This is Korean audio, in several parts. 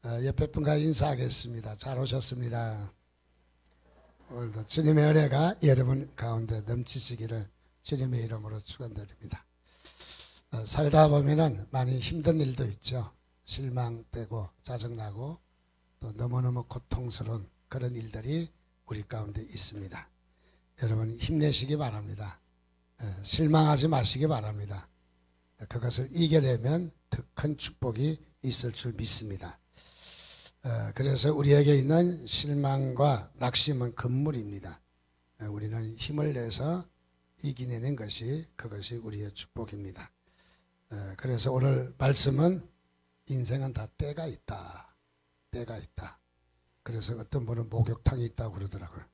옆에 분과 인사하겠습니다. 잘 오셨습니다. 오늘도 주님의 은혜가 여러분 가운데 넘치시기를 주님의 이름으로 축원드립니다. 살다 보면은 많이 힘든 일도 있죠. 실망되고 짜증나고 또 너무너무 고통스러운 그런 일들이 우리 가운데 있습니다. 여러분 힘내시기 바랍니다. 실망하지 마시기 바랍니다. 그것을 이겨내면 더 큰 축복이 있을 줄 믿습니다. 그래서 우리에게 있는 실망과 낙심은 금물입니다. 우리는 힘을 내서 이겨내는 것이 그것이 우리의 축복입니다. 그래서 오늘 말씀은 인생은 다 때가 있다. 때가 있다. 그래서 어떤 분은 목욕탕이 있다고 그러더라고요.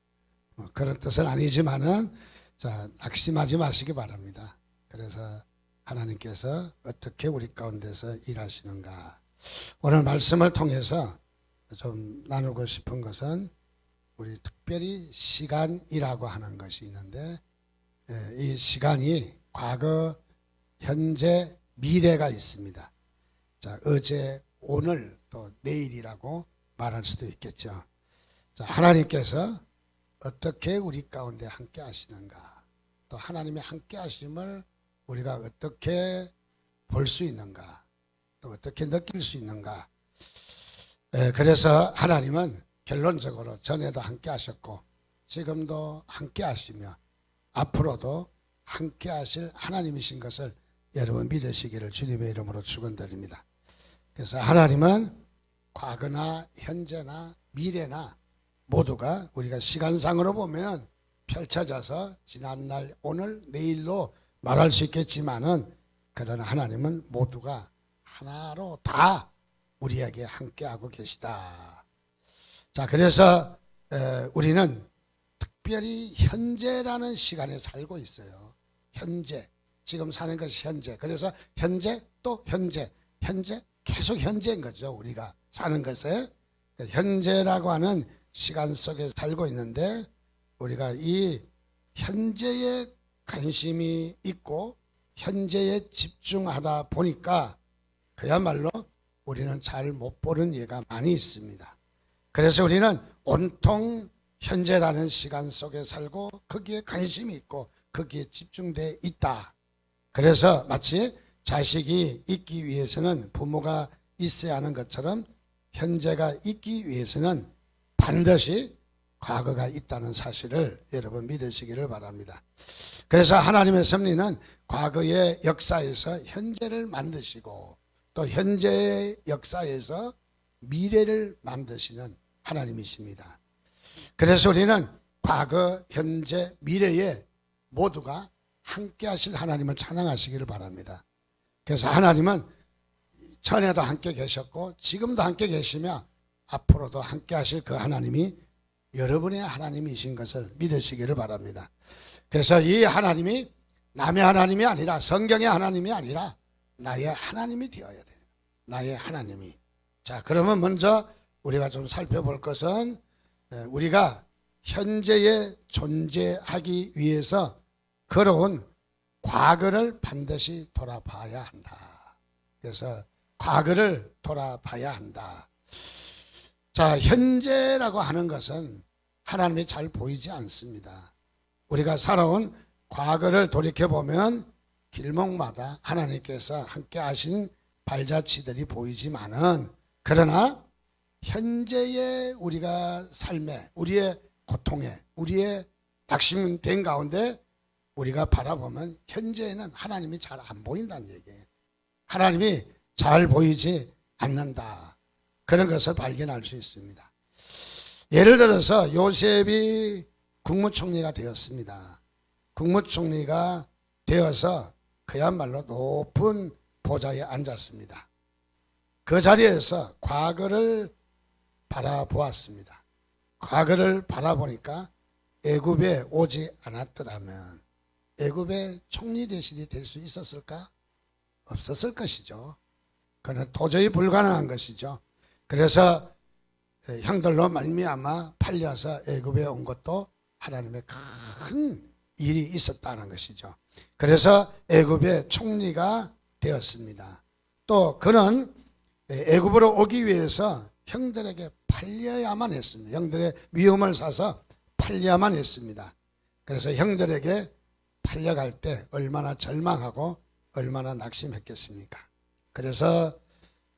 그런 뜻은 아니지만은 자, 낙심하지 마시기 바랍니다. 그래서 하나님께서 어떻게 우리 가운데서 일하시는가. 오늘 말씀을 통해서 좀 나누고 싶은 것은 우리 특별히 시간이라고 하는 것이 있는데 이 시간이 과거, 현재, 미래가 있습니다. 자, 어제, 오늘, 또 내일이라고 말할 수도 있겠죠. 자, 하나님께서 어떻게 우리 가운데 함께 하시는가, 또 하나님의 함께 하심을 우리가 어떻게 볼 수 있는가, 또 어떻게 느낄 수 있는가. 그래서 하나님은 결론적으로 전에도 함께 하셨고 지금도 함께 하시며 앞으로도 함께 하실 하나님이신 것을 여러분 믿으시기를 주님의 이름으로 축원드립니다. 그래서 하나님은 과거나 현재나 미래나 모두가 우리가 시간상으로 보면 펼쳐져서 지난날, 오늘, 내일로 말할 수 있겠지만은 그러나 하나님은 모두가 하나로 다 우리에게 함께하고 계시다. 자, 그래서 우리는 특별히 현재라는 시간에 살고 있어요. 현재, 지금 사는 것이 현재. 그래서 현재 또 현재, 현재 계속 현재인 거죠. 우리가 사는 것에 현재라고 하는 시간 속에 살고 있는데 우리가 이 현재에 관심이 있고 현재에 집중하다 보니까 그야말로 우리는 잘 못 보는 예가 많이 있습니다. 그래서 우리는 온통 현재라는 시간 속에 살고 거기에 관심이 있고 거기에 집중되어 있다. 그래서 마치 자식이 있기 위해서는 부모가 있어야 하는 것처럼 현재가 있기 위해서는 반드시 과거가 있다는 사실을 여러분 믿으시기를 바랍니다. 그래서 하나님의 섭리는 과거의 역사에서 현재를 만드시고 또 현재의 역사에서 미래를 만드시는 하나님이십니다. 그래서 우리는 과거, 현재, 미래에 모두가 함께 하실 하나님을 찬양하시기를 바랍니다. 그래서 하나님은 전에도 함께 계셨고 지금도 함께 계시며 앞으로도 함께 하실 그 하나님이 여러분의 하나님이신 것을 믿으시기를 바랍니다. 그래서 이 하나님이 남의 하나님이 아니라 성경의 하나님이 아니라 나의 하나님이 되어야 돼요. 나의 하나님이. 자, 그러면 먼저 우리가 좀 살펴볼 것은 우리가 현재에 존재하기 위해서 걸어온 과거를 반드시 돌아봐야 한다. 그래서 과거를 돌아봐야 한다. 자, 현재라고 하는 것은 하나님이 잘 보이지 않습니다. 우리가 살아온 과거를 돌이켜보면 길목마다 하나님께서 함께 하신 발자취들이 보이지만은 그러나 현재의 우리가 삶에, 우리의 고통에, 우리의 낙심된 가운데 우리가 바라보면 현재에는 하나님이 잘 안 보인다는 얘기예요. 하나님이 잘 보이지 않는다. 그런 것을 발견할 수 있습니다. 예를 들어서 요셉이 국무총리가 되었습니다. 국무총리가 되어서 그야말로 높은 보좌에 앉았습니다. 그 자리에서 과거를 바라보았습니다. 과거를 바라보니까 애굽에 오지 않았더라면 애굽의 총리 대신이 될 수 있었을까? 없었을 것이죠. 그는 도저히 불가능한 것이죠. 그래서 형들로 말미암아 팔려서 애굽에 온 것도 하나님의 큰 일이 있었다는 것이죠. 그래서 애굽의 총리가 되었습니다. 또 그는 애굽으로 오기 위해서 형들에게 팔려야만 했습니다. 형들의 미움을 사서 팔려야만 했습니다. 그래서 형들에게 팔려갈 때 얼마나 절망하고 얼마나 낙심했겠습니까? 그래서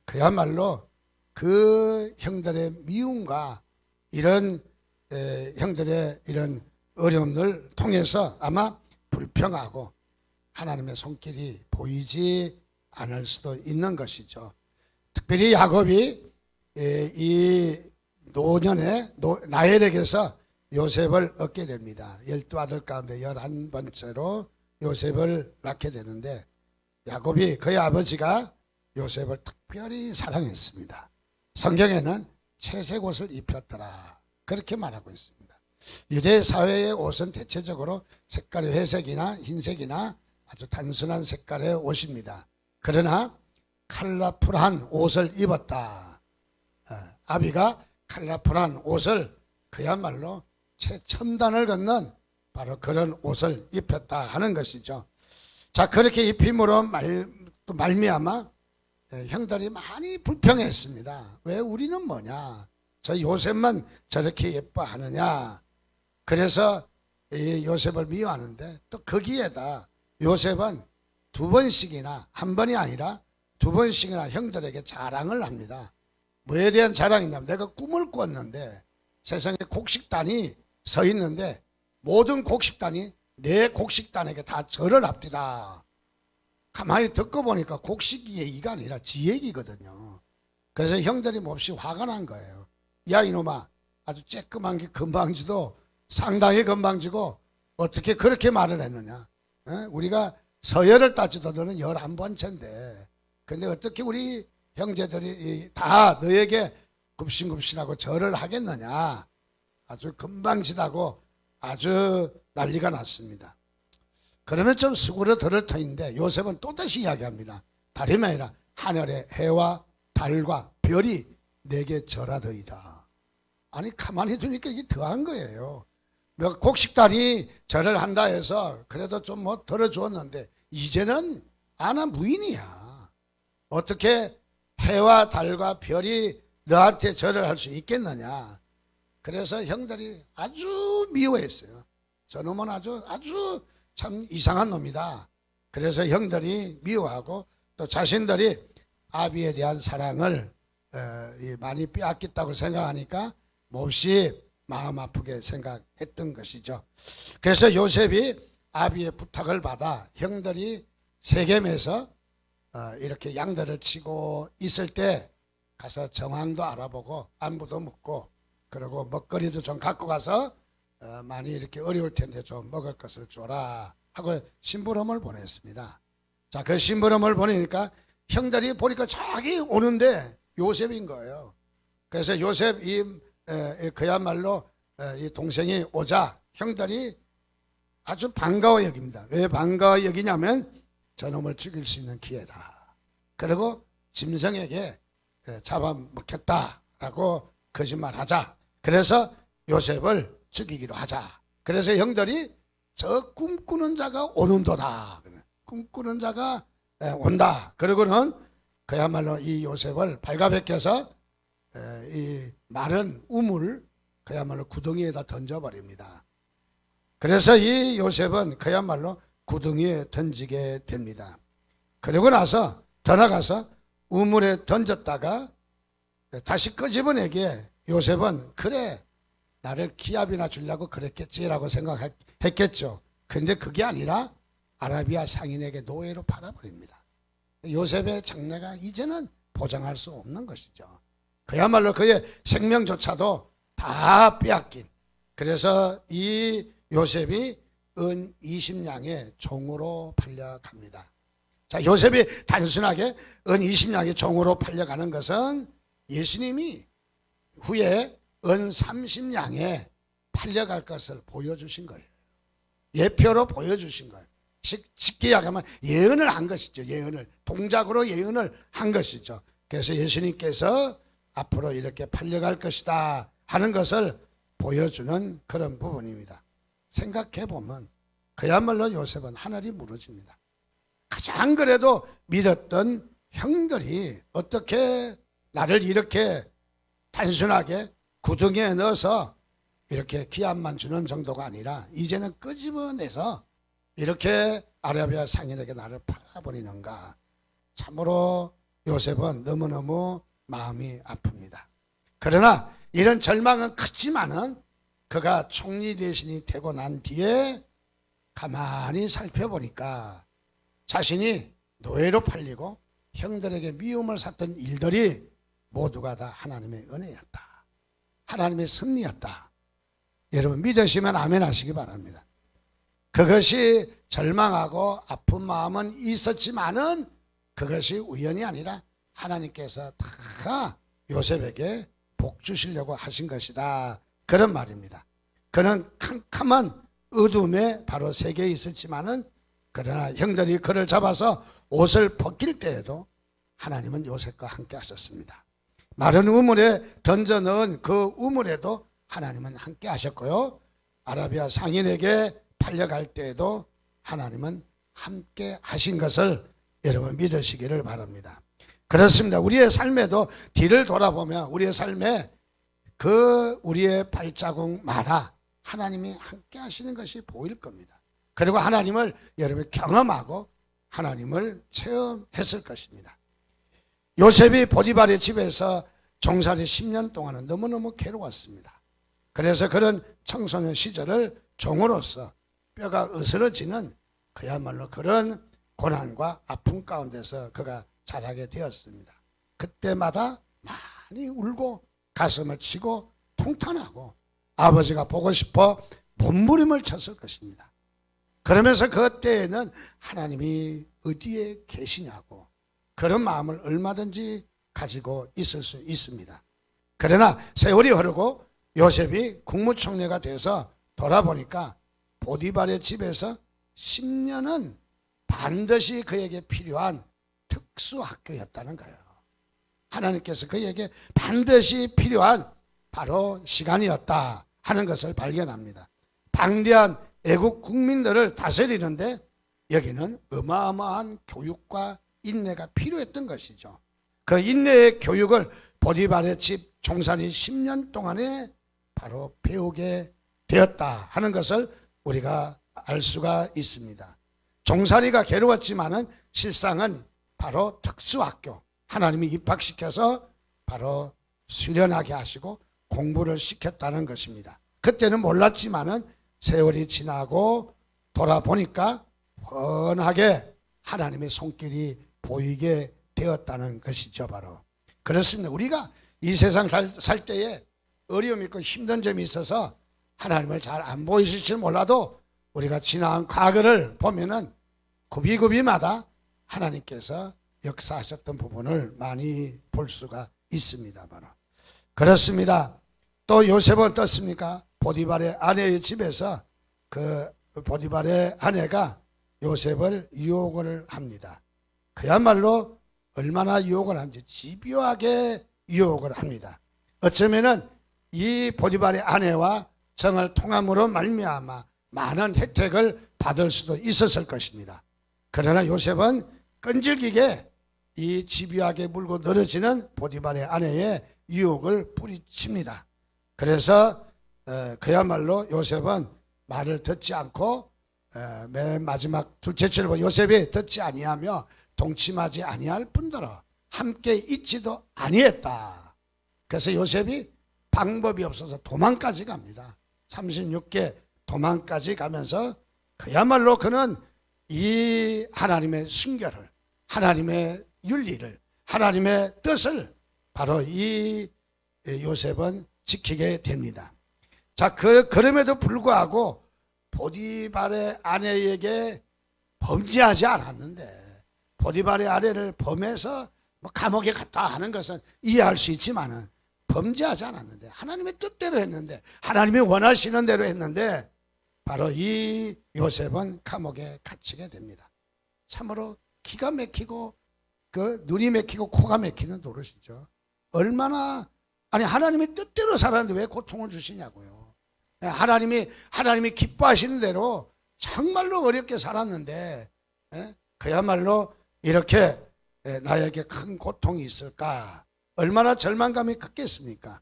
그야말로 그 형들의 미움과 이런 형들의 이런 어려움을 통해서 아마 불평하고 하나님의 손길이 보이지 않을 수도 있는 것이죠. 특별히 야곱이 이 노년에 라헬에게서 요셉을 얻게 됩니다. 12아들 가운데 11번째로 요셉을 낳게 되는데, 야곱이 그의 아버지가 요셉을 특별히 사랑했습니다. 성경에는 채색 옷을 입혔더라 그렇게 말하고 있습니다. 유대 사회의 옷은 대체적으로 색깔이 회색이나 흰색이나 아주 단순한 색깔의 옷입니다. 그러나 컬러풀한 옷을 입었다. 아비가 컬러풀한 옷을 그야말로 최첨단을 걷는 바로 그런 옷을 입혔다 하는 것이죠. 자, 그렇게 입힘으로 말미암아 형들이 많이 불평했습니다. 왜 우리는 뭐냐? 저 요셉만 저렇게 예뻐하느냐? 그래서 이 요셉을 미워하는데, 또 거기에다 요셉은 두 번씩이나, 한 번이 아니라 두 번씩이나 형들에게 자랑을 합니다. 뭐에 대한 자랑이냐면, 내가 꿈을 꾸었는데 세상에 곡식단이 서 있는데 모든 곡식단이 내 곡식단에게 다 절을 합디다. 가만히 듣고 보니까 곡식 얘기가 아니라 지 얘기거든요. 그래서 형들이 몹시 화가 난 거예요. 야 이놈아, 아주 쬐끄만 게 건방지도 상당히 건방지고 어떻게 그렇게 말을 했느냐. 우리가 서열을 따지도 너는 11번째인데 근데 어떻게 우리 형제들이 다 너에게 굽신굽신하고 절을 하겠느냐. 아주 건방지다고 아주 난리가 났습니다. 그러면 좀 수그러들을 터인데 요셉은 또다시 이야기합니다. 다름이 아니라 하늘의 해와 달과 별이 내게 절하더이다. 아니 가만히 두니까 이게 더한 거예요. 곡식단이 절을 한다 해서 그래도 좀 뭐 덜어주었는데 이제는 아나 무인이야. 어떻게 해와 달과 별이 너한테 절을 할 수 있겠느냐. 그래서 형들이 아주 미워했어요. 저놈은 아주 참 이상한 놈이다. 그래서 형들이 미워하고 또 자신들이 아비에 대한 사랑을 많이 빼앗겼다고 생각하니까 몹시 마음 아프게 생각했던 것이죠. 그래서 요셉이 아비의 부탁을 받아 형들이 세겜에서 이렇게 양들을 치고 있을 때 가서 정황도 알아보고 안부도 묻고 그리고 먹거리도 좀 갖고 가서 많이 이렇게 어려울 텐데 좀 먹을 것을 줘라 하고 심부름을 보냈습니다. 자, 그 심부름을 보내니까 형들이 보니까 저기 오는데 요셉인 거예요. 그래서 요셉이 그야말로 이 동생이 오자 형들이 아주 반가워 여깁니다. 왜 반가워 여기냐면 저놈을 죽일 수 있는 기회다. 그리고 짐승에게 잡아먹혔다라고 거짓말하자. 그래서 요셉을 죽이기로 하자. 그래서 형들이 저 꿈꾸는 자가 오는도다. 꿈꾸는 자가 온다. 그러고는 그야말로 이 요셉을 발가벗겨서 이 마른 우물 그야말로 구덩이에다 던져버립니다. 그래서 이 요셉은 그야말로 구덩이에 던지게 됩니다. 그러고 나서 더 나가서 우물에 던졌다가 다시 끄집어내기에 요셉은 그래 나를 기합이나 주려고 그랬겠지라고 생각했겠죠. 근데 그게 아니라 아라비아 상인에게 노예로 팔아버립니다. 요셉의 장래가 이제는 보장할 수 없는 것이죠. 그야말로 그의 생명조차도 다 빼앗긴. 그래서 이 요셉이 은 20냥의 종으로 팔려갑니다. 자, 요셉이 단순하게 은 20냥의 종으로 팔려가는 것은 예수님이 후에 은 30냥에 팔려갈 것을 보여주신 거예요. 예표로 보여주신 거예요. 쉽게 이야기하면 예언을 한 것이죠. 예언을 동작으로 예언을 한 것이죠. 그래서 예수님께서 앞으로 이렇게 팔려갈 것이다 하는 것을 보여주는 그런 부분입니다. 생각해 보면 그야말로 요셉은 하늘이 무너집니다. 가장 그래도 믿었던 형들이 어떻게 나를 이렇게 단순하게 구덩이에 넣어서 이렇게 기합만 주는 정도가 아니라 이제는 끄집어내서 이렇게 아라비아 상인에게 나를 팔아버리는가. 참으로 요셉은 너무너무 마음이 아픕니다. 그러나 이런 절망은 크지만은 그가 총리 대신이 되고 난 뒤에 가만히 살펴보니까 자신이 노예로 팔리고 형들에게 미움을 샀던 일들이 모두가 다 하나님의 은혜였다. 하나님의 섭리였다. 여러분 믿으시면 아멘 하시기 바랍니다. 그것이 절망하고 아픈 마음은 있었지만은 그것이 우연이 아니라 하나님께서 다 요셉에게 복 주시려고 하신 것이다. 그런 말입니다. 그는 캄캄한 어둠에 바로 세계에 있었지만은 그러나 형들이 그를 잡아서 옷을 벗길 때에도 하나님은 요셉과 함께 하셨습니다. 마른 우물에 던져 넣은 그 우물에도 하나님은 함께 하셨고요. 아라비아 상인에게 팔려갈 때에도 하나님은 함께 하신 것을 여러분 믿으시기를 바랍니다. 그렇습니다. 우리의 삶에도 뒤를 돌아보면 우리의 삶에 우리의 발자국마다 하나님이 함께 하시는 것이 보일 겁니다. 그리고 하나님을 여러분이 경험하고 하나님을 체험했을 것입니다. 요셉이 보디발의 집에서 종살이 10년 동안은 너무너무 괴로웠습니다. 그래서 그런 청소년 시절을 종으로서 뼈가 으스러지는 그야말로 그런 고난과 아픔 가운데서 그가 자라게 되었습니다. 그때마다 많이 울고 가슴을 치고 통탄하고 아버지가 보고 싶어 몸부림을 쳤을 것입니다. 그러면서 그때에는 하나님이 어디에 계시냐고 그런 마음을 얼마든지 가지고 있을 수 있습니다. 그러나 세월이 흐르고 요셉이 국무총리가 돼서 돌아보니까 보디발의 집에서 10년은 반드시 그에게 필요한 특수학교였다는 거예요. 하나님께서 그에게 반드시 필요한 바로 시간이었다 하는 것을 발견합니다. 방대한 애국 국민들을 다스리는데 여기는 어마어마한 교육과 인내가 필요했던 것이죠. 그 인내의 교육을 보디발의 집 종살이 10년 동안에 바로 배우게 되었다 하는 것을 우리가 알 수가 있습니다. 종살이가 괴로웠지만은 실상은 바로 특수학교, 하나님이 입학시켜서 바로 수련하게 하시고 공부를 시켰다는 것입니다. 그때는 몰랐지만은 세월이 지나고 돌아보니까 훤하게 하나님의 손길이 보이게 되었다는 것이죠. 바로 그렇습니다. 우리가 이 세상 살 때에 어려움이 있고 힘든 점이 있어서 하나님을 잘 안 보이실지 몰라도 우리가 지나간 과거를 보면은 구비구비마다 하나님께서 역사하셨던 부분을 많이 볼 수가 있습니다. 바로 그렇습니다. 또 요셉은 어떻습니까? 보디발의 아내의 집에서 그 보디발의 아내가 요셉을 유혹을 합니다. 그야말로 얼마나 유혹을 하는지 집요하게 유혹을 합니다. 어쩌면은 이 보디발의 아내와 정을 통함으로 말미암아 많은 혜택을 받을 수도 있었을 것입니다. 그러나 요셉은 끈질기게 이 집요하게 물고 늘어지는 보디발의 아내의 유혹을 뿌리칩니다. 그래서 그야말로 요셉은 말을 듣지 않고 맨 마지막 둘째 절에 요셉이 듣지 아니하며 동침하지 아니할 뿐더러 함께 있지도 아니했다. 그래서 요셉이 방법이 없어서 도망까지 갑니다. 36개 도망까지 가면서 그야말로 그는 이 하나님의 순결을, 하나님의 윤리를, 하나님의 뜻을 바로 이 요셉은 지키게 됩니다. 자, 그럼에도 불구하고 보디발의 아내에게 범죄하지 않았는데 보디발의 아내를 범해서 감옥에 갔다 하는 것은 이해할 수 있지만은 범죄하지 않았는데 하나님의 뜻대로 했는데 하나님이 원하시는 대로 했는데 바로 이 요셉은 감옥에 갇히게 됩니다. 참으로 기가 막히고 그 눈이 막히고 코가 막히는 노릇이죠. 얼마나 하나님의 뜻대로 살았는데 왜 고통을 주시냐고요. 하나님이 기뻐하시는 대로 정말로 어렵게 살았는데 그야말로 이렇게 나에게 큰 고통이 있을까 얼마나 절망감이 컸겠습니까?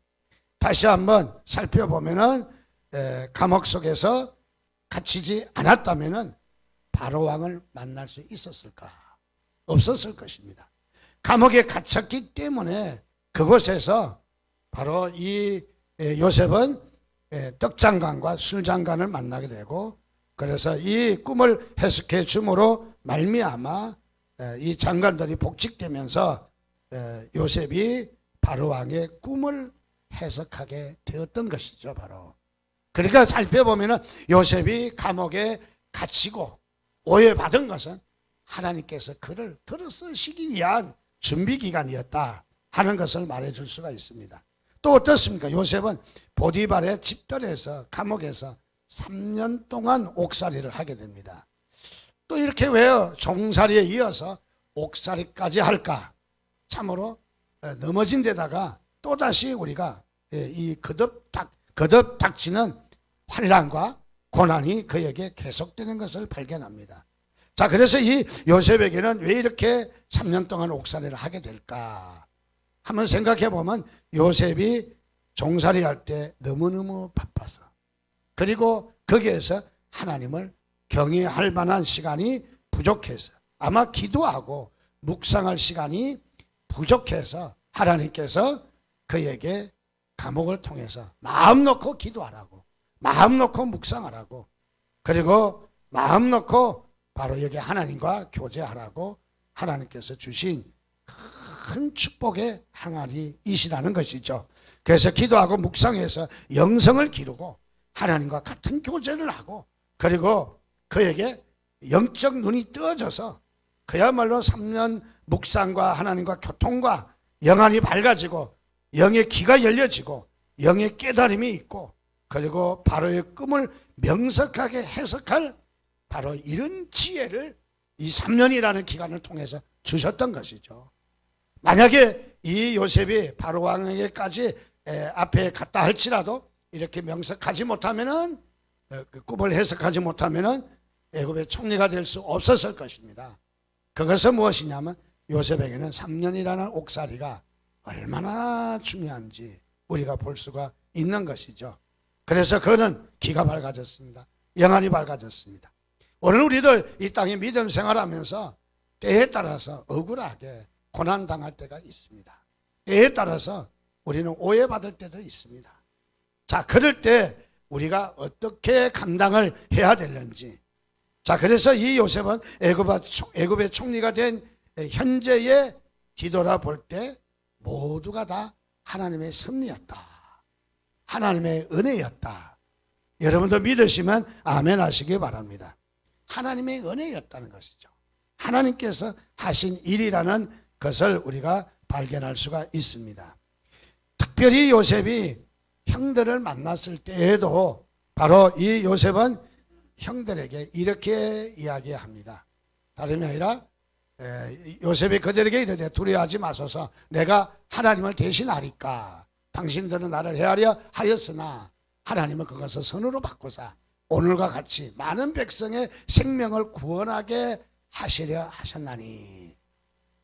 다시 한번 살펴보면은 감옥 속에서 갇히지 않았다면은 바로 왕을 만날 수 있었을까? 없었을 것입니다. 감옥에 갇혔기 때문에 그곳에서 바로 이 요셉은 떡장관과 술장관을 만나게 되고, 그래서 이 꿈을 해석해 줌으로 말미암아 이 장관들이 복직되면서 요셉이 바로 왕의 꿈을 해석하게 되었던 것이죠. 바로 그러니까 살펴보면 요셉이 감옥에 갇히고 오해받은 것은 하나님께서 그를 들어쓰시기 위한 준비기간이었다 하는 것을 말해줄 수가 있습니다. 또 어떻습니까? 요셉은 보디발의 집들에서 감옥에서 3년 동안 옥살이를 하게 됩니다. 또 이렇게 왜 종살이에 이어서 옥살이까지 할까? 참으로 넘어진 데다가 또다시 우리가 이 거듭 닥치는 환난과 고난이 그에게 계속되는 것을 발견합니다. 자, 그래서 이 요셉에게는 왜 이렇게 3년 동안 옥살이를 하게 될까? 한번 생각해 보면 요셉이 종살이 할 때 너무너무 바빠서, 그리고 거기에서 하나님을 경외할 만한 시간이 부족해서, 아마 기도하고 묵상할 시간이 부족해서 하나님께서 그에게 감옥을 통해서 마음 놓고 기도하라고, 마음 놓고 묵상하라고, 그리고 마음 놓고 바로 여기 하나님과 교제하라고 하나님께서 주신 큰 축복의 항아리이시라는 것이죠. 그래서 기도하고 묵상해서 영성을 기르고 하나님과 같은 교제를 하고, 그리고 그에게 영적 눈이 뜨어져서 그야말로 3년 묵상과 하나님과 교통과 영안이 밝아지고 영의 귀가 열려지고 영의 깨달음이 있고, 그리고 바로의 꿈을 명석하게 해석할 바로 이런 지혜를 이 3년이라는 기간을 통해서 주셨던 것이죠. 만약에 이 요셉이 바로 왕에게까지 앞에 갔다 할지라도 이렇게 명석하지 못하면은, 그 꿈을 해석하지 못하면은 애굽의 총리가 될 수 없었을 것입니다. 그것은 무엇이냐면 요셉에게는 3년이라는 옥살이가 얼마나 중요한지 우리가 볼 수가 있는 것이죠. 그래서 그는 귀가 밝아졌습니다. 영안이 밝아졌습니다. 오늘 우리도 이 땅에 믿음 생활하면서 때에 따라서 억울하게 고난당할 때가 있습니다. 때에 따라서 우리는 오해받을 때도 있습니다. 자, 그럴 때 우리가 어떻게 감당을 해야 되는지. 자, 그래서 이 요셉은 애굽의 총리가 된 현재에 뒤돌아볼 때 모두가 다 하나님의 섭리였다, 하나님의 은혜였다. 여러분도 믿으시면 아멘 하시기 바랍니다. 하나님의 은혜였다는 것이죠. 하나님께서 하신 일이라는 것을 우리가 발견할 수가 있습니다. 특별히 요셉이 형들을 만났을 때에도 바로 이 요셉은 형들에게 이렇게 이야기합니다. 다름이 아니라 요셉이 그들에게 이르되 두려워하지 마소서, 내가 하나님을 대신하리까. 당신들은 나를 헤아려 하였으나 하나님은 그것을 선으로 바꾸사 오늘과 같이 많은 백성의 생명을 구원하게 하시려 하셨나니,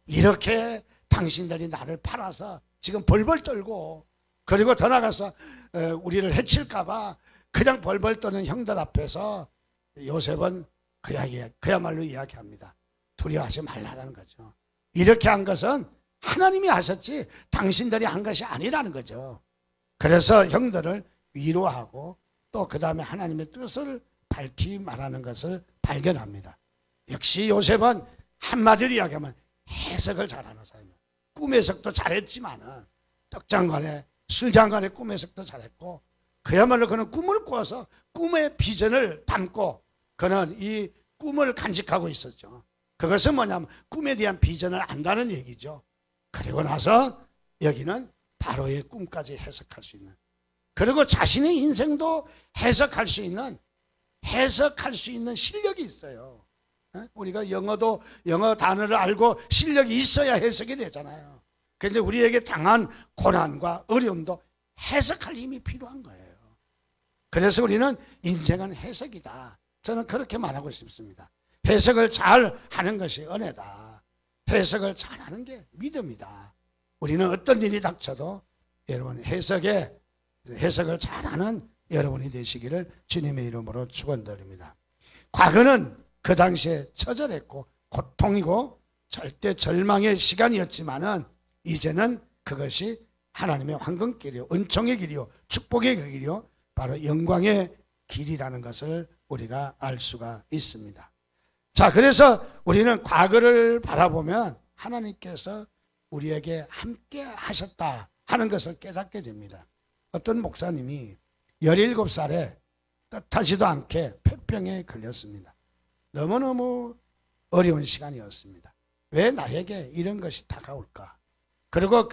이렇게 당신들이 나를 팔아서 지금 벌벌 떨고, 그리고 더 나가서 우리를 해칠까봐 그냥 벌벌 떠는 형들 앞에서 요셉은 그야말로 이야기합니다. 두려워하지 말라는 거죠. 이렇게 한 것은 하나님이 하셨지 당신들이 한 것이 아니라는 거죠. 그래서 형들을 위로하고 또 그 다음에 하나님의 뜻을 밝히 말하는 것을 발견합니다. 역시 요셉은 한마디로 이야기하면 해석을 잘하는 사람이에요. 꿈 해석도 잘했지만은 떡장관의 술장관의 꿈 해석도 잘했고, 그야말로 그는 꿈을 꾸어서 꿈의 비전을 담고 그는 이 꿈을 간직하고 있었죠. 그것은 뭐냐면 꿈에 대한 비전을 안다는 얘기죠. 그리고 나서 여기는 바로의 꿈까지 해석할 수 있는, 그리고 자신의 인생도 해석할 수 있는 실력이 있어요. 우리가 영어 단어를 알고 실력이 있어야 해석이 되잖아요. 그런데 우리에게 당한 고난과 어려움도 해석할 힘이 필요한 거예요. 그래서 우리는 인생은 해석이다. 저는 그렇게 말하고 싶습니다. 해석을 잘 하는 것이 은혜다. 해석을 잘 하는 게 믿음이다. 우리는 어떤 일이 닥쳐도 여러분 해석을 잘하는 여러분이 되시기를 주님의 이름으로 축원드립니다. 과거는 그 당시에 처절했고 고통이고 절대 절망의 시간이었지만은 이제는 그것이 하나님의 황금길이요, 은총의 길이요, 축복의 길이요, 바로 영광의 길이라는 것을 우리가 알 수가 있습니다. 자, 그래서 우리는 과거를 바라보면 하나님께서 우리에게 함께 하셨다 하는 것을 깨닫게 됩니다. 어떤 목사님이 17살에 뜻하지도 않게 폐병에 걸렸습니다. 너무너무 어려운 시간이었습니다. 왜 나에게 이런 것이 다가올까? 그리고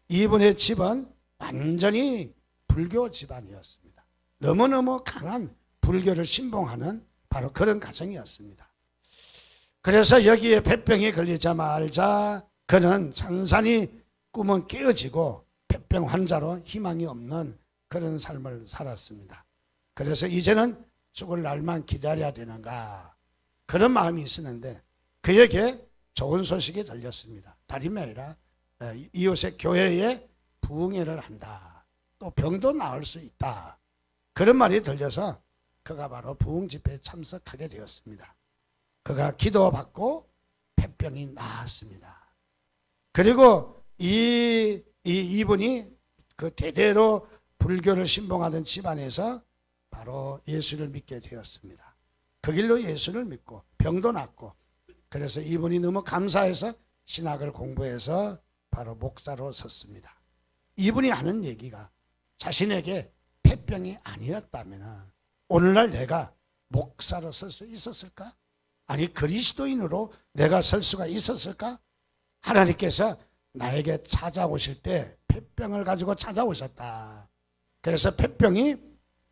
이분의 집은 완전히 불교 집안이었습니다. 너무너무 강한 불교를 신봉하는 바로 그런 가정이었습니다. 그래서 여기에 폐병에 걸리자마자 그는 산산이 꿈은 깨어지고 폐병 환자로 희망이 없는 그런 삶을 살았습니다. 그래서 이제는 죽을 날만 기다려야 되는가 그런 마음이 있었는데 그에게 좋은 소식이 들렸습니다. 다름이 아니라 이웃의 교회에 부흥회를 한다. 또 병도 나을 수 있다. 그런 말이 들려서 그가 바로 부흥 집회에 참석하게 되었습니다. 그가 기도받고 폐병이 나았습니다. 그리고 이분이 그 대대로 불교를 신봉하던 집안에서 바로 예수를 믿게 되었습니다. 그 길로 예수를 믿고 병도 낫고 그래서 이분이 너무 감사해서 신학을 공부해서 바로 목사로 섰습니다. 이분이 하는 얘기가 자신에게 폐병이 아니었다면 오늘날 내가 목사로 설 수 있었을까? 아니 그리스도인으로 내가 설 수가 있었을까? 하나님께서 나에게 찾아오실 때 폐병을 가지고 찾아오셨다. 그래서 폐병이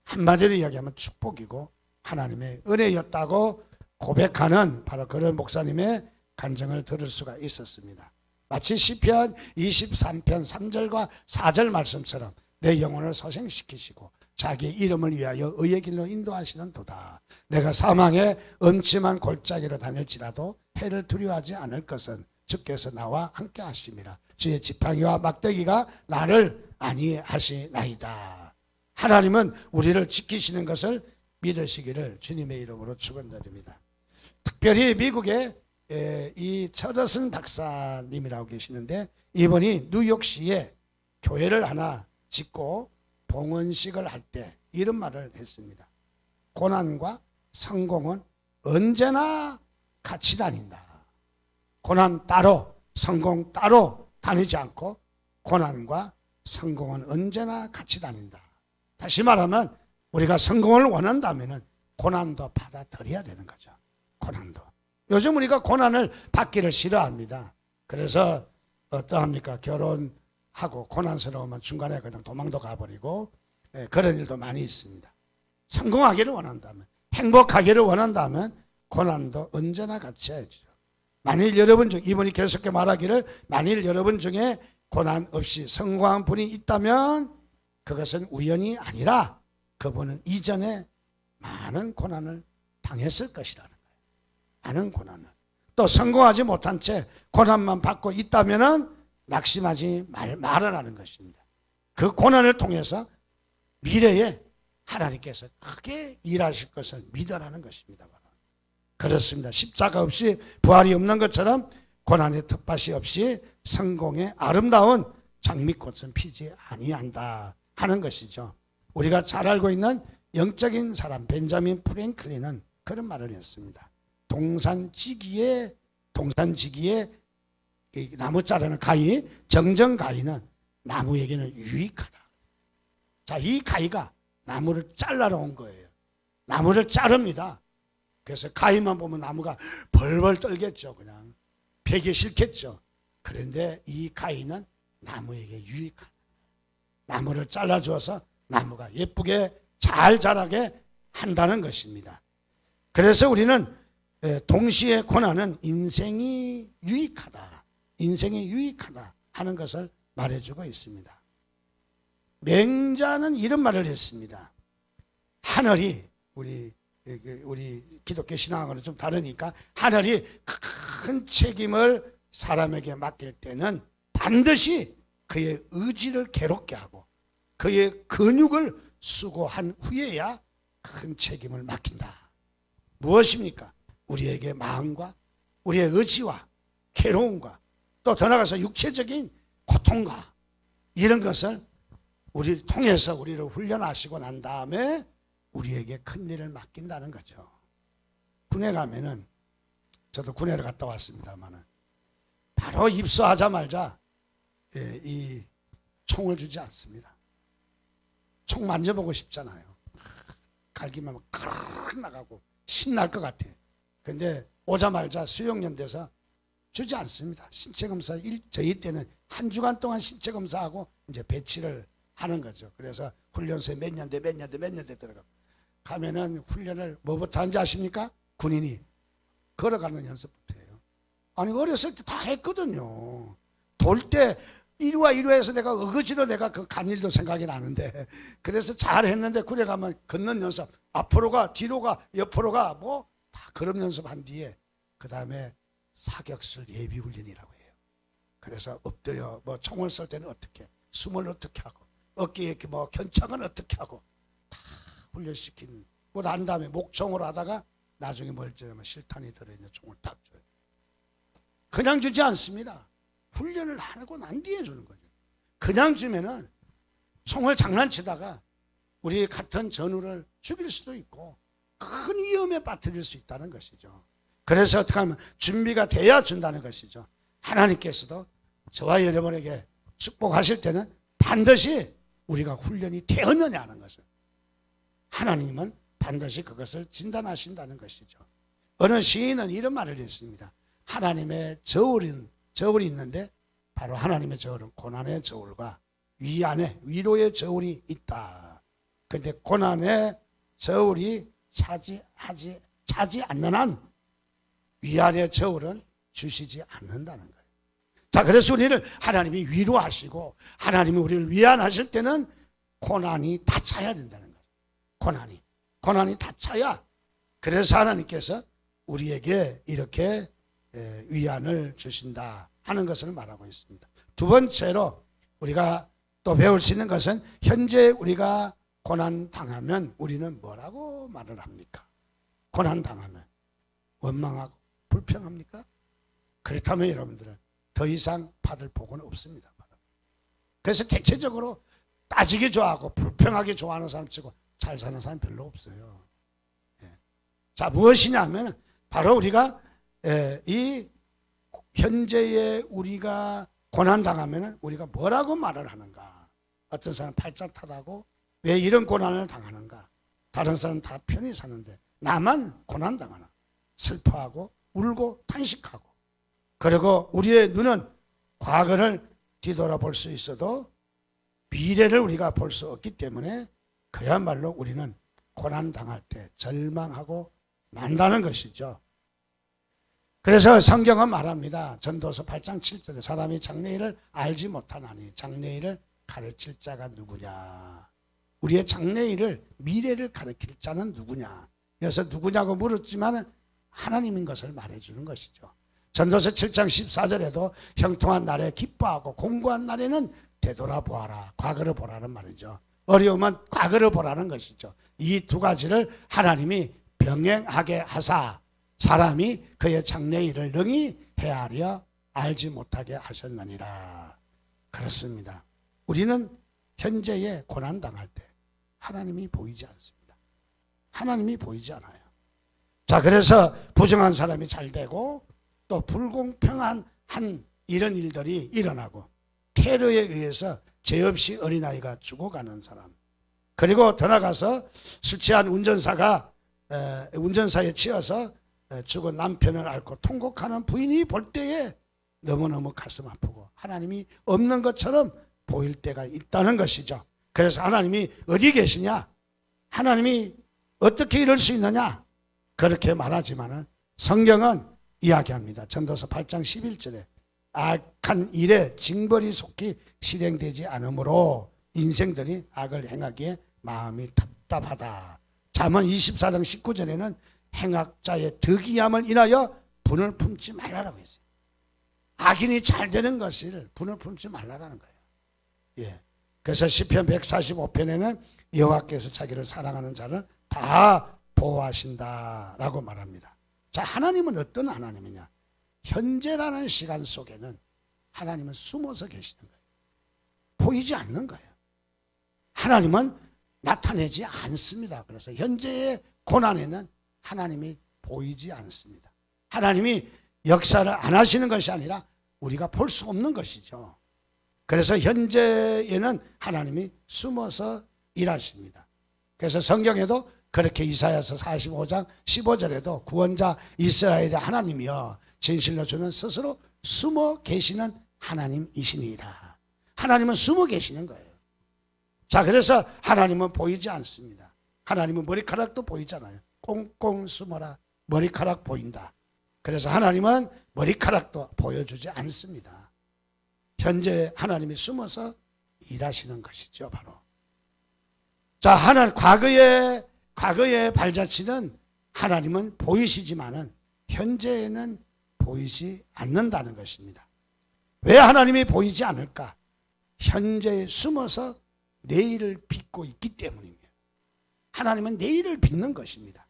한마디로 이야기하면 축복이고 하나님의 은혜였다고 고백하는 바로 그런 목사님의 간증을 들을 수가 있었습니다. 마치 시편 23편 3절과 4절 말씀처럼 내 영혼을 소생시키시고 자기 이름을 위하여 의의 길로 인도하시는 도다. 내가 사망의 음침한 골짜기로 다닐지라도 해를 두려워하지 않을 것은 주께서 나와 함께 하심이라. 주의 지팡이와 막대기가 나를 안위하시나이다. 하나님은 우리를 지키시는 것을 믿으시기를 주님의 이름으로 축원드립니다. 특별히 미국에 이 처더슨 박사님이라고 계시는데 이분이 뉴욕시에 교회를 하나 짓고 봉헌식을 할 때 이런 말을 했습니다. 고난과 성공은 언제나 같이 다닌다. 고난 따로 성공 따로 다니지 않고 고난과 성공은 언제나 같이 다닌다. 다시 말하면 우리가 성공을 원한다면 고난도 받아들여야 되는 거죠. 고난도. 요즘 우리가 고난을 받기를 싫어합니다. 그래서 어떠합니까? 결혼하고 고난스러우면 중간에 그냥 도망도 가버리고 그런 일도 많이 있습니다. 성공하기를 원한다면, 행복하기를 원한다면 고난도 언제나 같이 해야죠. 만일 여러분 중 이분이 계속해 말하기를 만일 여러분 중에 고난 없이 성공한 분이 있다면 그것은 우연이 아니라 그분은 이전에 많은 고난을 당했을 것이라는 거예요. 많은 고난을. 또 성공하지 못한 채 고난만 받고 있다면 낙심하지 말아라는 것입니다. 그 고난을 통해서 미래에 하나님께서 크게 일하실 것을 믿으라는 것입니다. 그렇습니다. 십자가 없이 부활이 없는 것처럼 고난의 텃밭이 없이 성공의 아름다운 장미꽃은 피지 아니한다 하는 것이죠. 우리가 잘 알고 있는 영적인 사람 벤자민 프랭클린은 그런 말을 했습니다. 동산지기에 나무 자르는 가위, 정정가위는 나무에게는 유익하다. 자, 이 가위가 나무를 잘라러 온 거예요. 나무를 자릅니다. 그래서 가위만 보면 나무가 벌벌 떨겠죠. 그냥 베기 싫겠죠. 그런데 이 가위는 나무에게 유익하다. 나무를 잘라주어서 나무가 예쁘게 잘 자라게 한다는 것입니다. 그래서 우리는 동시에 고난은 인생이 유익하다. 인생이 유익하다 하는 것을 말해주고 있습니다. 맹자는 이런 말을 했습니다. 하늘이 우리 기독교 신앙하고는 좀 다르니까 하늘이 큰 책임을 사람에게 맡길 때는 반드시 그의 의지를 괴롭게 하고 그의 근육을 수고한 후에야 큰 책임을 맡긴다. 무엇입니까? 우리에게 마음과 우리의 의지와 괴로움과 또 더 나아가서 육체적인 고통과 이런 것을 우리를 통해서 우리를 훈련하시고 난 다음에 우리에게 큰 일을 맡긴다는 거죠. 군에 가면은, 저도 군에를 갔다 왔습니다만은 바로 입소하자마자 이 총을 주지 않습니다. 총 만져보고 싶잖아요. 갈기만 막 나가고 신날 것 같아요. 근데 오자마자 수용연대에서 주지 않습니다. 신체검사, 저희 때는 한 주간 동안 신체검사하고 이제 배치를 하는 거죠. 그래서 훈련소에 몇 년대 들어가고 가면은 훈련을 뭐부터 하는지 아십니까? 군인이 걸어가는 연습부터 해요. 아니 어렸을 때 다 했거든요. 돌 때 이리와 이리와해서 내가 어거지로 내가 그 간 일도 생각이 나는데, 그래서 잘했는데 군에 가면 걷는 연습, 앞으로 가 뒤로 가 옆으로 가 뭐 다 그런 연습한 뒤에 그 다음에 사격술 예비훈련이라고 해요. 그래서 엎드려 뭐 총을 쏠 때는 어떻게, 숨을 어떻게 하고, 어깨에 이렇게 뭐 견착은 어떻게 하고 다 훈련시킨 거 난 다음에 목총으로 하다가 나중에 멀쩡하면 실탄이 들어있는 총을 딱 줘요. 그냥 주지 않습니다. 훈련을 하고 난 뒤에 주는 거죠. 그냥 주면은 총을 장난치다가 우리 같은 전우를 죽일 수도 있고 큰 위험에 빠뜨릴 수 있다는 것이죠. 그래서 어떻게 하면 준비가 돼야 준다는 것이죠. 하나님께서도 저와 여러분에게 축복하실 때는 반드시 우리가 훈련이 되었느냐 하는 것을 하나님은 반드시 그것을 진단하신다는 것이죠. 어느 시인은 이런 말을 했습니다. 하나님의 저울이 있는데 바로 하나님의 저울은 고난의 저울과 위로의 저울이 있다. 그런데 고난의 저울이 차지 않는 한 위안의 저울은 주시지 않는다는 거예요. 자, 그래서 우리를 하나님이 위로하시고 하나님이 우리를 위안하실 때는 고난이 다 차야 된다는 거예요. 고난이 다 차야. 그래서 하나님께서 우리에게 이렇게 위안을 주신다 하는 것을 말하고 있습니다. 두 번째로 우리가 또 배울 수 있는 것은 현재 우리가 고난 당하면 우리는 뭐라고 말을 합니까? 고난 당하면 원망하고 불평합니까? 그렇다면 여러분들은 더 이상 받을 복은 없습니다. 그래서 대체적으로 따지기 좋아하고 불평하기 좋아하는 사람 치고 잘 사는 사람 별로 없어요. 자, 무엇이냐면 바로 우리가 이 현재의 우리가 고난당하면 우리가 뭐라고 말을 하는가? 어떤 사람은 팔짝타다고 왜 이런 고난을 당하는가? 다른 사람은 다 편히 사는데 나만 고난당하나? 슬퍼하고 울고 탄식하고, 그리고 우리의 눈은 과거를 뒤돌아볼 수 있어도 미래를 우리가 볼 수 없기 때문에 그야말로 우리는 고난당할 때 절망하고 만다는 것이죠. 그래서 성경은 말합니다. 전도서 8장 7절에 사람이 장래일을 알지 못하나니 장래일을 가르칠 자가 누구냐. 우리의 장래일을, 미래를 가르칠 자는 누구냐. 그래서 누구냐고 물었지만 하나님인 것을 말해주는 것이죠. 전도서 7장 14절에도 형통한 날에 기뻐하고 공고한 날에는 되돌아보아라. 과거를 보라는 말이죠. 어려우면 과거를 보라는 것이죠. 이 두 가지를 하나님이 병행하게 하사 사람이 그의 장래일을 능히 헤아려 알지 못하게 하셨느니라. 그렇습니다. 우리는 현재에 고난당할 때 하나님이 보이지 않습니다. 하나님이 보이지 않아요. 자, 그래서 부정한 사람이 잘 되고 또 불공평한 이런 일들이 일어나고 테러에 의해서 죄 없이 어린아이가 죽어가는 사람, 그리고 더 나가서 술 취한 운전사에 치여서 죽은 남편을 앓고 통곡하는 부인이 볼 때에 너무너무 가슴 아프고 하나님이 없는 것처럼 보일 때가 있다는 것이죠. 그래서 하나님이 어디 계시냐? 하나님이 어떻게 이럴 수 있느냐? 그렇게 말하지만은 성경은 이야기합니다. 전도서 8장 11절에 악한 일에 징벌이 속히 실행되지 않으므로 인생들이 악을 행하기에 마음이 답답하다. 잠언 24장 19절에는 행악자의 득이함을 인하여 분을 품지 말라라고 했어요. 악인이 잘 되는 것을 분을 품지 말라라는 거예요. 예. 그래서 시편 145편에는 여호와께서 자기를 사랑하는 자를 다 보호하신다라고 말합니다. 자, 하나님은 어떤 하나님이냐? 현재라는 시간 속에는 하나님은 숨어서 계시는 거예요. 보이지 않는 거예요. 하나님은 나타내지 않습니다. 그래서 현재의 고난에는 하나님이 보이지 않습니다. 하나님이 역사를 안 하시는 것이 아니라 우리가 볼 수 없는 것이죠. 그래서 현재에는 하나님이 숨어서 일하십니다. 그래서 성경에도 그렇게 이사야서 45장 15절에도 구원자 이스라엘의 하나님이여 진실로 주는 스스로 숨어 계시는 하나님이시니이다. 하나님은 숨어 계시는 거예요. 자, 그래서 하나님은 보이지 않습니다. 하나님은 머리카락도 보이잖아요. 꽁꽁 숨어라 머리카락 보인다. 그래서 하나님은 머리카락도 보여주지 않습니다. 현재 하나님이 숨어서 일하시는 것이죠, 바로. 자, 과거의 발자취는 하나님은 보이시지만은 현재에는 보이지 않는다는 것입니다. 왜 하나님이 보이지 않을까? 현재에 숨어서 내일을 빚고 있기 때문입니다. 하나님은 내일을 빚는 것입니다.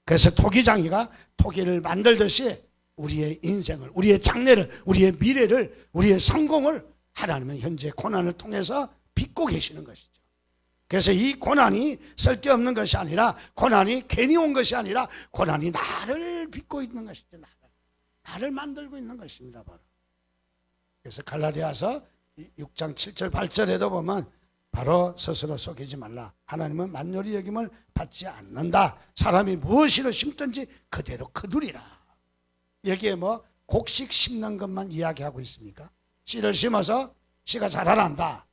그래서 토기장이가 토기를 만들듯이 우리의 인생을, 우리의 장래를, 우리의 미래를, 우리의 성공을 하나님은 현재 고난을 통해서 빚고 계시는 것이죠. 그래서 이 고난이 쓸데없는 것이 아니라, 고난이 괜히 온 것이 아니라 고난이 나를 빚고 있는 것이죠. 나를 만들고 있는 것입니다, 바로. 그래서 갈라디아서 6장 7절 8절에도 보면 바로 스스로 속이지 말라. 하나님은 만요리 여김을 받지 않는다. 사람이 무엇이를 심든지 그대로 거두리라. 여기에 뭐 곡식 심는 것만 이야기하고 있습니까? 씨를 심어서 씨가 자라난다.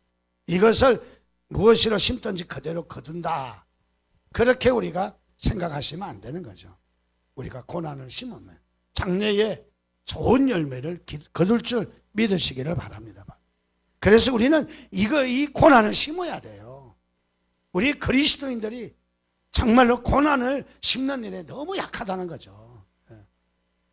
이것을 무엇이로 심든지 그대로 거둔다. 그렇게 우리가 생각하시면 안 되는 거죠. 우리가 고난을 심으면 장래에 좋은 열매를 거둘 줄 믿으시기를 바랍니다. 그래서 우리는 이 고난을 심어야 돼요. 우리 그리스도인들이 정말로 고난을 심는 일에 너무 약하다는 거죠.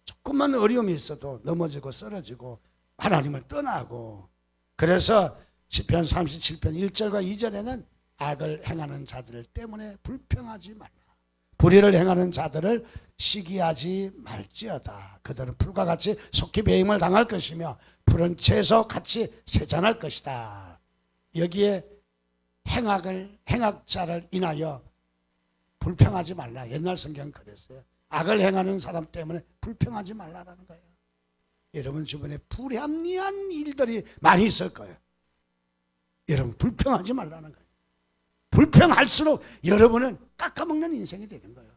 조금만 어려움이 있어도 넘어지고 쓰러지고 하나님을 떠나고. 그래서 시편 37편 1절과 2절에는 악을 행하는 자들 때문에 불평하지 말라. 불의를 행하는 자들을 시기하지 말지어다. 그들은 풀과 같이 속히 배임을 당할 것이며 푸른 채소 같이 세잔할 것이다. 여기에 행악자를 인하여 불평하지 말라. 옛날 성경 그랬어요. 악을 행하는 사람 때문에 불평하지 말라라는 거예요. 여러분 주변에 불합리한 일들이 많이 있을 거예요. 여러분 불평하지 말라는 거예요. 불평할수록 여러분은 깎아먹는 인생이 되는 거예요.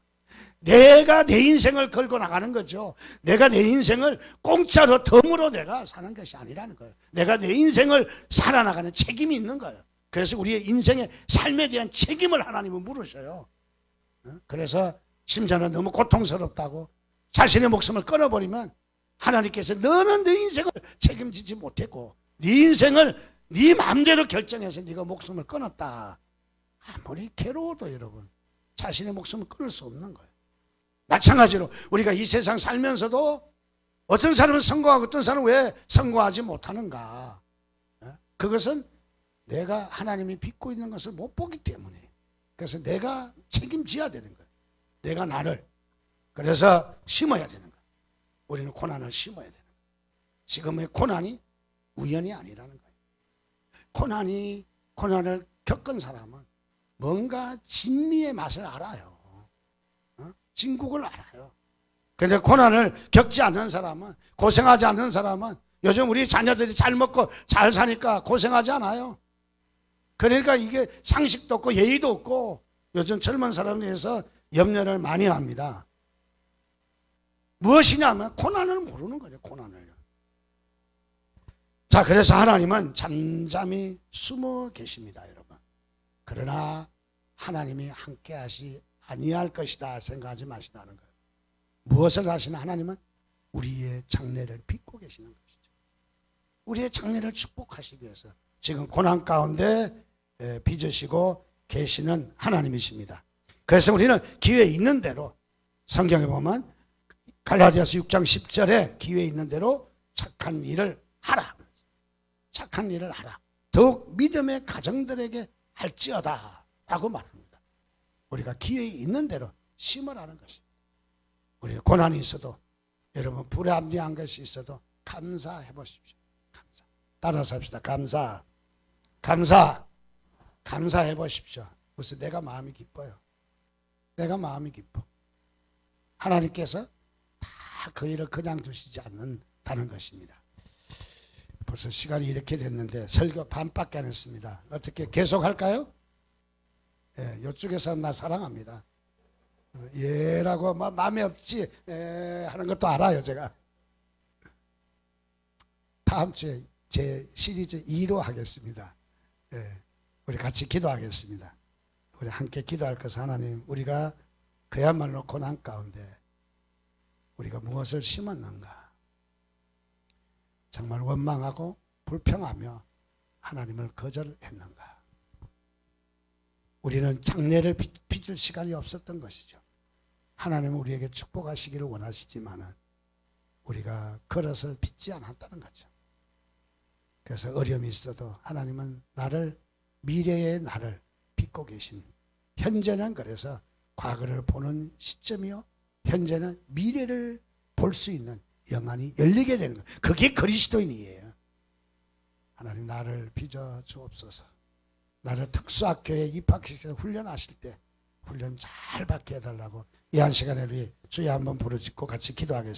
내가 내 인생을 걸고 나가는 거죠. 내가 내 인생을 공짜로 덤으로 내가 사는 것이 아니라는 거예요. 내가 내 인생을 살아나가는 책임이 있는 거예요. 그래서 우리의 인생의 삶에 대한 책임을 하나님은 물으셔요. 그래서 심지어는 너무 고통스럽다고 자신의 목숨을 끊어버리면 하나님께서 너는 내 인생을 책임지지 못했고 네 인생을 네 마음대로 결정해서 네가 목숨을 끊었다. 아무리 괴로워도 여러분 자신의 목숨을 끊을 수 없는 거예요. 마찬가지로 우리가 이 세상 살면서도 어떤 사람은 성공하고 어떤 사람은 왜 성공하지 못하는가? 그것은 내가 하나님이 빚고 있는 것을 못 보기 때문에. 그래서 내가 책임져야 되는 거예요. 내가 나를. 그래서 심어야 되는 거예요. 우리는 고난을 심어야 되는 거예요. 지금의 고난이 우연이 아니라는 거예요. 고난을 겪은 사람은 뭔가 진미의 맛을 알아요. 진국을 알아요. 그런데 고난을 겪지 않는 사람은, 고생하지 않는 사람은, 요즘 우리 자녀들이 잘 먹고 잘 사니까 고생하지 않아요. 그러니까 이게 상식도 없고 예의도 없고 요즘 젊은 사람에 대해서 염려를 많이 합니다. 무엇이냐면 고난을 모르는 거죠. 고난을. 자, 그래서 하나님은 잠잠히 숨어 계십니다, 여러분. 그러나 하나님이 함께 하시 아니할 것이다 생각하지 마시라는 거예요. 무엇을 하시나? 하나님은 우리의 장래를 빚고 계시는 것이죠. 우리의 장래를 축복하시기 위해서 지금 고난 가운데 빚으시고 계시는 하나님이십니다. 그래서 우리는 기회 있는 대로 성경에 보면 갈라디아서 6장 10절에 기회 있는 대로 착한 일을 하라. 착한 일을 하라. 더욱 믿음의 가정들에게 할지어다 라고 말합니다. 우리가 기회 있는 대로 심으라는 것입니다. 우리가 고난이 있어도, 여러분 불합리한 것이 있어도 감사해 보십시오. 감사. 따라서 합시다. 감사해 보십시오. 그래서 내가 마음이 기뻐요. 내가 마음이 기뻐. 하나님께서 다 그 일을 그냥 두시지 않는다는 것입니다. 벌써 시간이 이렇게 됐는데 설교 반밖에 안 했습니다. 어떻게 계속할까요? 예, 이쪽에서 나 사랑합니다. 예라고 마음에 없지 하는 것도 알아요. 제가 다음 주에 제 시리즈 2로 하겠습니다. 예, 우리 같이 기도하겠습니다. 우리 함께 기도할 것은, 하나님, 우리가 그야말로 고난 가운데 우리가 무엇을 심었는가? 정말 원망하고 불평하며 하나님을 거절했는가? 우리는 장례를 빚을 시간이 없었던 것이죠. 하나님은 우리에게 축복하시기를 원하시지만은 우리가 그릇을 빚지 않았다는 거죠. 그래서 어려움이 있어도 하나님은 미래의 나를 빚고 계신, 현재는 그래서 과거를 보는 시점이요, 현재는 미래를 볼 수 있는 영안이 열리게 되는 거예요. 그게 그리스도인이에요. 하나님, 나를 빚어 주옵소서. 나를 특수학교에 입학시켜서 훈련하실 때 훈련 잘 받게 해달라고 이 한 시간에 우리 주여 한번 부르짖고 같이 기도하겠습니다.